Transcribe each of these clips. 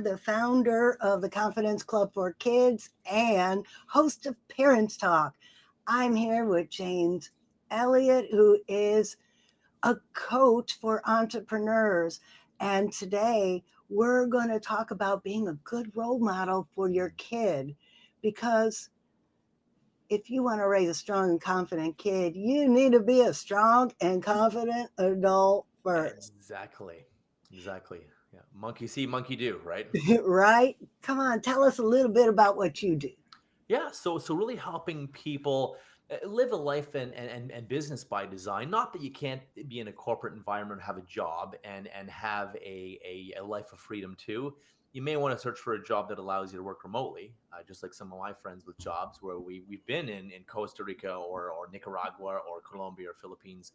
the founder of the Confidence Club for Kids and host of Parents Talk. I'm here with James Elliot, who is a coach for entrepreneurs. And today we're going to talk about being a good role model for your kid, because if you want to raise a strong and confident kid, you need to be a strong and confident adult first. Exactly. Exactly. Yeah. Monkey see, monkey do, right? Right? Come on, tell us a little bit about what you do. Yeah. So really helping people live a life and business by design. Not that you can't be in a corporate environment, have a job, and have a life of freedom too. You may want to search for a job that allows you to work remotely, just like some of my friends with jobs where we've been in Costa Rica or Nicaragua or Colombia or Philippines,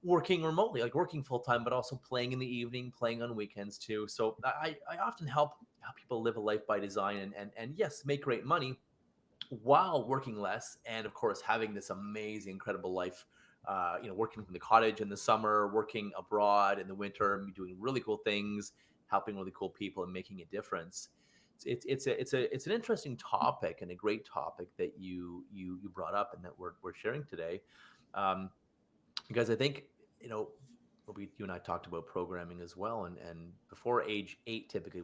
working remotely, like working full time, but also playing in the evening, playing on weekends too. So I often help people live a life by design and yes, make great money while working less, and of course having this amazing, incredible life. Working from the cottage in the summer, working abroad in the winter, doing really cool things, helping really cool people, and making a difference. It's an interesting topic and a great topic that you brought up and that we're sharing today. Um, because I think you know you and I talked about programming as well, and before age 8, typically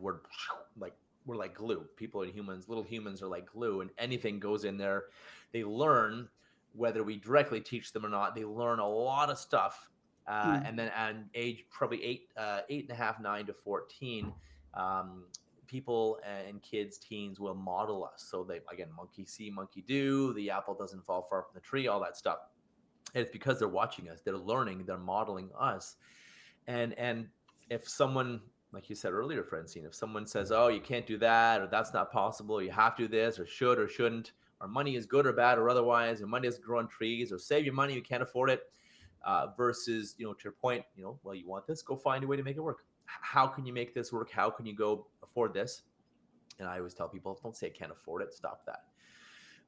like we're like glue. People are humans, little humans are like glue, and anything goes in there. They learn whether we directly teach them or not. They learn a lot of stuff, and then at age probably 8.5, 9 to 14. Um, People and kids, teens will model us. So they, again, monkey see, monkey do. The apple doesn't fall far from the tree. All that stuff. And it's because they're watching us, they're learning, they're modeling us. And if someone, like you said earlier, Francine, if someone says, oh, you can't do that, or that's not possible, you have to do this, or should or shouldn't, or money is good or bad or otherwise, or money doesn't grow on trees, or save your money, you can't afford it, versus, to your point, well, you want this, go find a way to make it work. How can you make this work? How can you go afford this? And I always tell people, don't say I can't afford it. Stop that.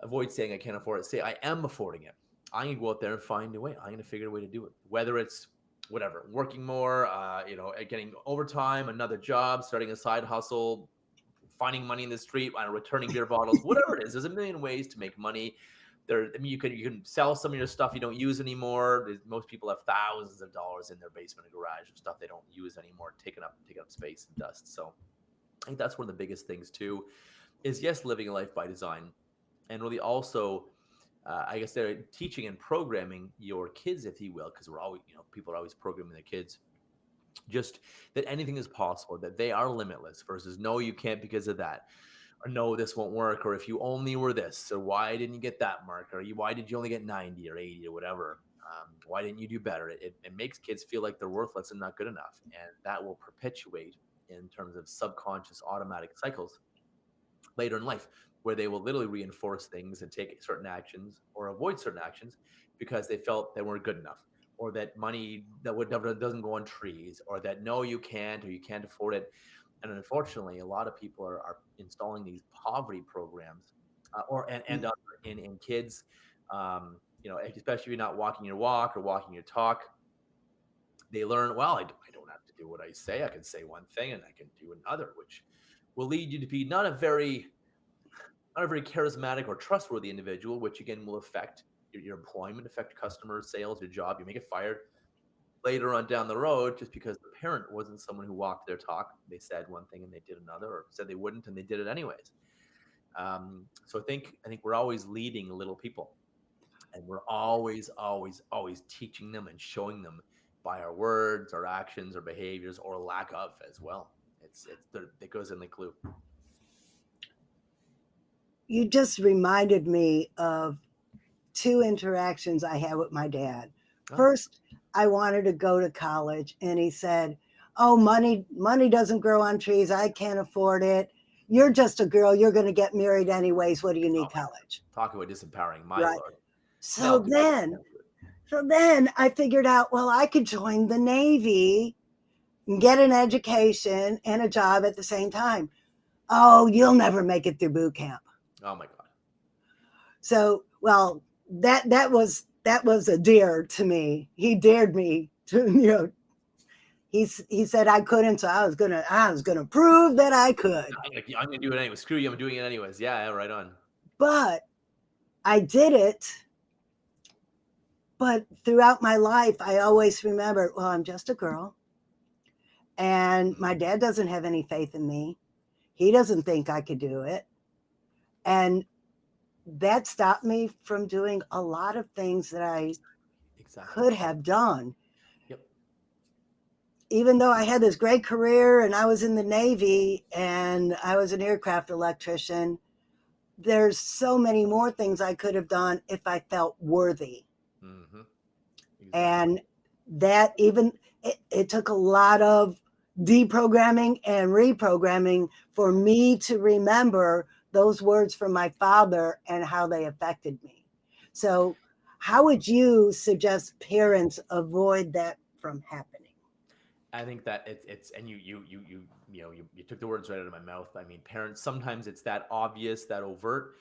Avoid saying I can't afford it. Say I am affording it. I'm going to go out there and find a way. I'm going to figure a way to do it. Whether it's whatever, working more, getting overtime, another job, starting a side hustle, finding money in the street, returning beer bottles, whatever it is. There's a million ways to make money. You can sell some of your stuff you don't use anymore. Most people have thousands of dollars in their basement or garage of stuff they don't use anymore, taking up space and dust. So I think that's one of the biggest things too. Is yes, living a life by design, and really also I guess they're teaching and programming your kids, if you will, because we're always, people are always programming their kids, just that anything is possible, that they are limitless, versus no, you can't because of that, or no, this won't work, or if you only were this, or why didn't you get that mark, or why did you only get 90 or 80 or whatever? Why didn't you do better? It makes kids feel like they're worthless and not good enough, and that will perpetuate in terms of subconscious automatic cycles later in life, where they will literally reinforce things and take certain actions or avoid certain actions because they felt they weren't good enough, or that money that would never doesn't go on trees, or that no, you can't, or you can't afford it. And unfortunately, a lot of people are installing these poverty programs, and other in kids. Especially if you're not walking your walk or walking your talk, they learn, well, I don't have to do what I say. I can say one thing and I can do another, which will lead you to be not a very charismatic or trustworthy individual, which again will affect your employment, affect customer sales, your job. You may get fired later on down the road just because the parent wasn't someone who walked their talk. They said one thing and they did another, or said they wouldn't and they did it anyways. So I think we're always leading little people, and we're always, always, always teaching them and showing them by our words, our actions, our behaviors, or lack of as well. It goes in the clue. You just reminded me of two interactions I had with my dad. Oh, First, I wanted to go to college, and he said, "Oh, money doesn't grow on trees. I can't afford it. You're just a girl. You're going to get married anyways. What do you need oh my college?" talk about disempowering, my Right. lord. So No, because you then, can't do it. so then I figured out, well, I could join the Navy and get an education and a job at the same time. Oh, you'll never make it through boot camp. Oh my god. So, well, that was a dare to me. He dared me to He said I couldn't, so I was gonna prove that I could. I'm gonna do it anyway. Screw you, I'm doing it anyways. Yeah, right on. But I did it. But throughout my life, I always remember, well, I'm just a girl, and my dad doesn't have any faith in me. He doesn't think I could do it. And that stopped me from doing a lot of things that I Exactly. could have done. Yep. Even though I had this great career and I was in the Navy and I was an aircraft electrician, there's so many more things I could have done if I felt worthy. Mm-hmm. Exactly. And that even it took a lot of deprogramming and reprogramming for me to remember those words from my father and how they affected me. So how would you suggest parents avoid that from happening? I think that it's and you took the words right out of my mouth. I mean, parents, sometimes it's that obvious, that overt.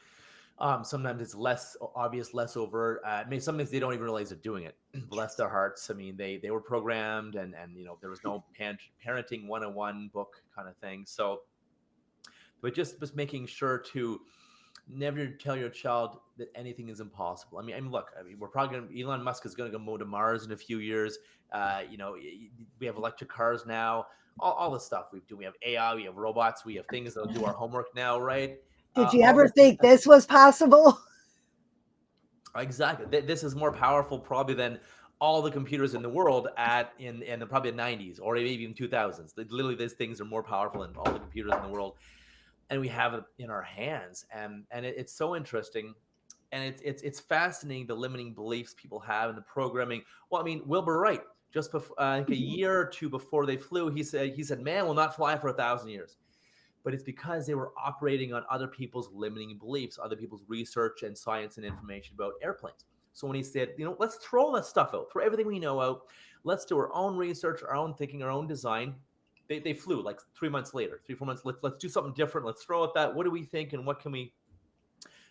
Sometimes it's less obvious, less overt. I mean, sometimes they don't even realize they're doing it. Bless their hearts. I mean, they were programmed, and there was no parenting 101 book kind of thing. So, but just making sure to never tell your child that anything is impossible. I mean, look. I mean, we're probably going. Elon Musk is going to go to Mars in a few years. We have electric cars now. All the stuff we do. We have AI. We have robots. We have things that'll do our homework now, right? Did you All ever this think this was possible? exactly. This is more powerful probably than all the computers in the world in the probably the 90s or maybe even 2000s. Literally, these things are more powerful than all the computers in the world, and we have it in our hands. And it's so interesting, and it's fascinating the limiting beliefs people have in the programming. Well, I mean, Wilbur Wright, just before I think a year or two before they flew, he said man will not fly for 1,000 years. But it's because they were operating on other people's limiting beliefs, other people's research and science and information about airplanes. So when he said, let's throw all that stuff out, throw everything we know out, let's do our own research, our own thinking, our own design. They flew like 3 months later, 3 4 months. Let's do something different. Let's throw out that. What do we think, and what can we?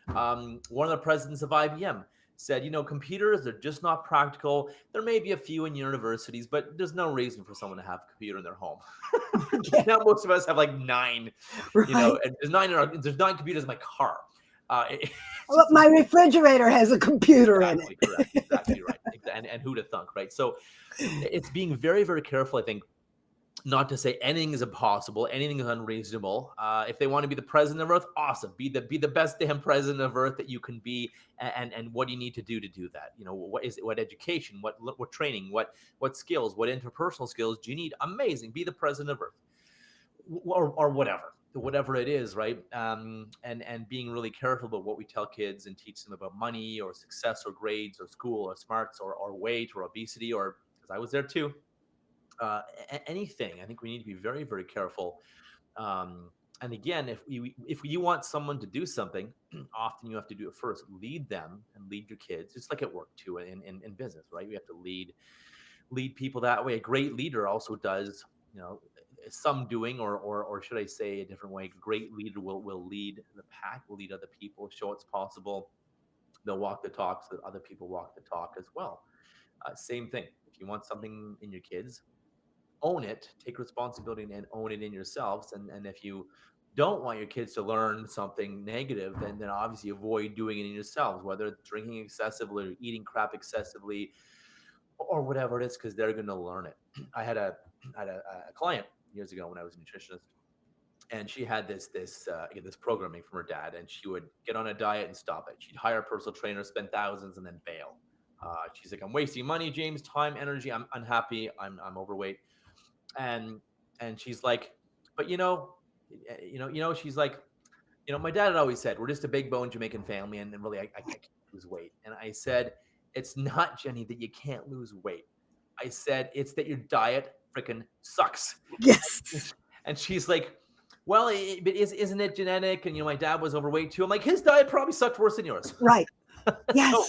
One of the presidents of IBM said, computers are just not practical. There may be a few in universities, but there's no reason for someone to have a computer in their home. Now most of us have like nine, Right. and there's nine computers in my car. Well, my refrigerator has a computer in Exactly correct, exactly right, and who to thunk, right? So it's being very, very careful, I think, not to say anything is impossible, anything is unreasonable. If they want to be the president of Earth, awesome. Be the best damn president of Earth that you can be, and what do you need to do that? What education, what training, what skills, what interpersonal skills do you need? Amazing. Be the president of Earth, or whatever it is, right? And being really careful about what we tell kids and teach them about money or success or grades or school or smarts or weight or obesity, or because I was there too, anything. I think we need to be very, very careful. And again, if you want someone to do something, often you have to do it first. Lead them and lead your kids, just like at work too, in business, right? We have to lead people that way. A great leader also does, some doing, or should I say a different way? A great leader will lead the pack, will lead other people, show it's possible. They'll walk the talk so that other people walk the talk as well. Same thing. If you want something in your kids, own it, take responsibility and own it in yourselves. And if you don't want your kids to learn something negative, then obviously avoid doing it in yourselves, whether it's drinking excessively or eating crap excessively or whatever it is, because they're going to learn it. I had a client years ago when I was a nutritionist, and she had this programming from her dad, and she would get on a diet and stop it. She'd hire a personal trainer, spend thousands, and then bail. She's like, I'm wasting money, James, time, energy. I'm unhappy. I'm overweight. And she's like, but she's like, my dad had always said we're just a big bone Jamaican family, and really I can't lose weight. And I said, it's not, Jenny, that you can't lose weight. I said it's that your diet freaking sucks. Yes. And she's like, well, but isn't it genetic? And my dad was overweight too. I'm like, his diet probably sucked worse than yours. Right. Yes. So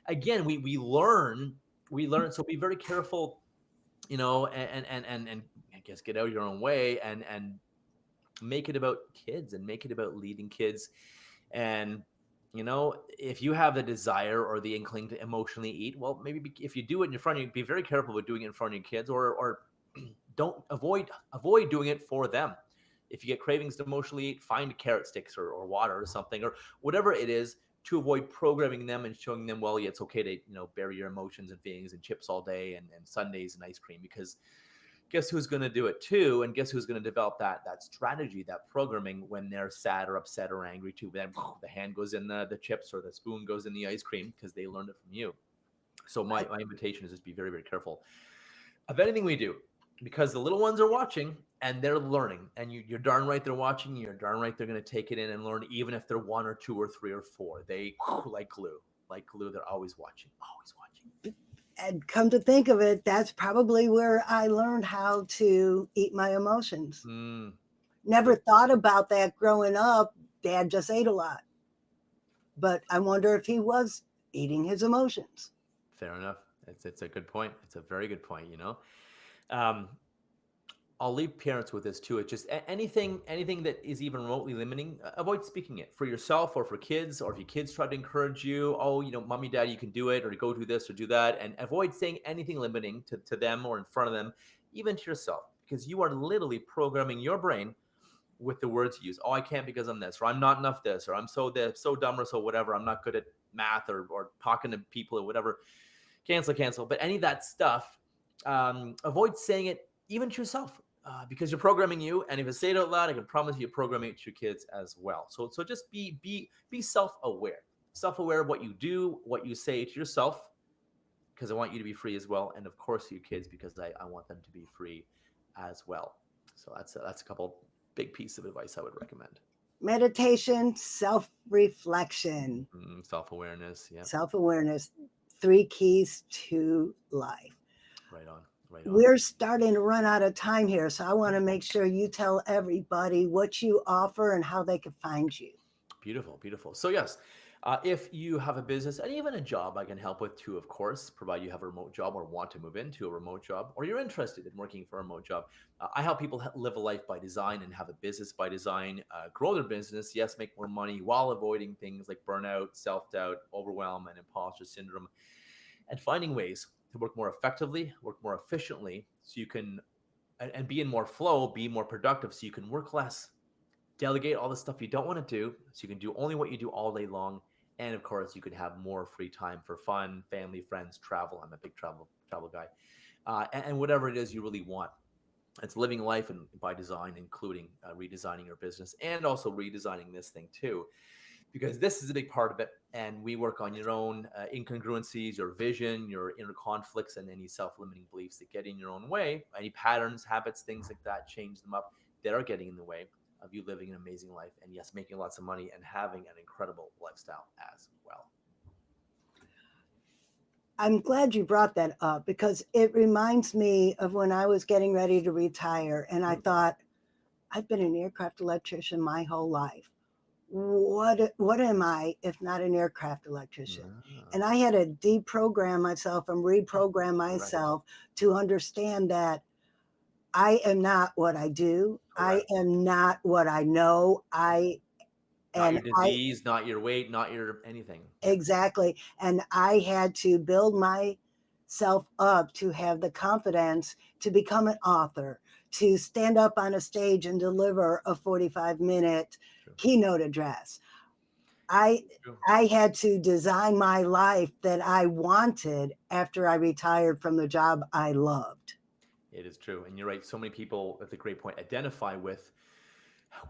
again, we learn. So be very careful, and I guess get out your own way and make it about kids and make it about leading kids. And if you have the desire or the inkling to emotionally eat, well, maybe if you do it in front of you, be very careful about doing it in front of your kids, or Don't avoid doing it for them. If you get cravings to emotionally eat, find carrot sticks or water or something or whatever it is to avoid programming them and showing them, well, yeah, it's okay to bury your emotions and feelings and chips all day and Sundays and ice cream, because guess who's going to do it too, and guess who's going to develop that strategy, that programming when they're sad or upset or angry too. Then the hand goes in the chips or the spoon goes in the ice cream because they learned it from you. So my invitation is just be very, very careful of anything we do, because the little ones are watching and they're learning, and you're darn right they're watching. You're darn right they're going to take it in and learn, even if they're one or two or three or four. They like glue. They're always watching, always watching. And come to think of it, that's probably where I learned how to eat my emotions. Never thought about that growing up. Dad just ate a lot. But I wonder if he was eating his emotions. Fair enough. It's a good point. It's a very good point. Um, I'll leave parents with this too. It's just anything that is even remotely limiting, avoid speaking it for yourself or for kids, or if your kids try to encourage you, oh, mommy, daddy, you can do it, or go do this or do that, and avoid saying anything limiting to them or in front of them, even to yourself, because you are literally programming your brain with the words you use. Oh, I can't because I'm this, or I'm not enough this, or I'm so dumb, or so whatever. I'm not good at math or talking to people or whatever. Cancel. But any of that stuff, avoid saying it even to yourself. Because you're programming you, and if you say it out loud, I can promise you're programming it to your kids as well. So just be self-aware of what you do, what you say to yourself, because I want you to be free as well, and of course your kids, because I want them to be free as well. So that's a couple big pieces of advice I would recommend. Meditation, self-reflection, Self-awareness, yeah. Self-awareness, 3 keys to life. Right on. We're starting to run out of time here, so I want to make sure you tell everybody what you offer and how they can find you. Beautiful. So yes, if you have a business and even a job, I can help with too, of course, provided you have a remote job or want to move into a remote job, or you're interested in working for a remote job. I help people live a life by design and have a business by design, grow their business, yes, make more money while avoiding things like burnout, self-doubt, overwhelm, and imposter syndrome, and finding ways to work more effectively, work more efficiently, so you can, and be in more flow, be more productive, so you can work less, delegate all the stuff you don't want to do, so you can do only what you do all day long, and of course you can have more free time for fun, family, friends, travel. I'm a big travel guy, and whatever it is you really want. It's living life and by design, including redesigning your business and also redesigning this thing too, because this is a big part of it. And we work on your own incongruencies, your vision, your inner conflicts, and any self-limiting beliefs that get in your own way, any patterns, habits, things like that, change them up, that are getting in the way of you living an amazing life, and yes, making lots of money and having an incredible lifestyle as well. I'm glad you brought that up, because it reminds me of when I was getting ready to retire, and I thought, I've been an aircraft electrician my whole life. What am I if not an aircraft electrician? And I had to deprogram myself and reprogram myself to understand that I am not what I do. I am not what I know. Not your disease, not your weight, not your anything. Exactly. And I had to build myself up to have the confidence to become an author, to stand up on a stage and deliver a 45-minute keynote address. I had to design my life that I wanted after I retired from the job I loved. It is true. And you're right. So many people, that's a great point, identify with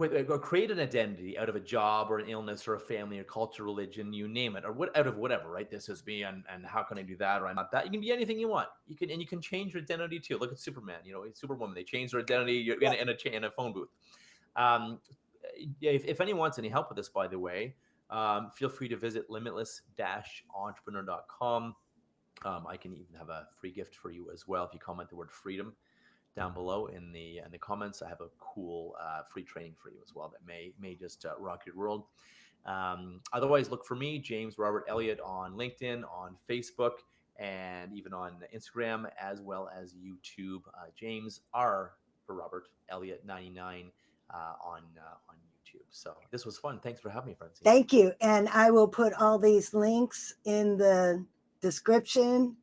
or create an identity out of a job or an illness or a family or culture, religion, you name it, or out of whatever, right? This is me, and how can I do that, or I'm not that. You can be anything you want. You can change your identity too. Look at Superman, Superwoman. They change their identity in a phone booth. Yeah, if anyone wants any help with this, by the way, feel free to visit limitless-entrepreneur.com. I can even have a free gift for you as well if you comment the word freedom down below in the comments. I have a cool free training for you as well that may just rock your world. Otherwise, look for me, James Robert Elliot, on LinkedIn, on Facebook, and even on Instagram, as well as YouTube. James R for Robert Elliot 99 on YouTube. So this was fun. Thanks for having me, Francine. Thank you. And I will put all these links in the description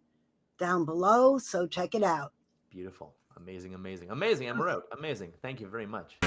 down below, so check it out. Beautiful. Amazing, amazing, amazing. And we're out. Amazing. Thank you very much.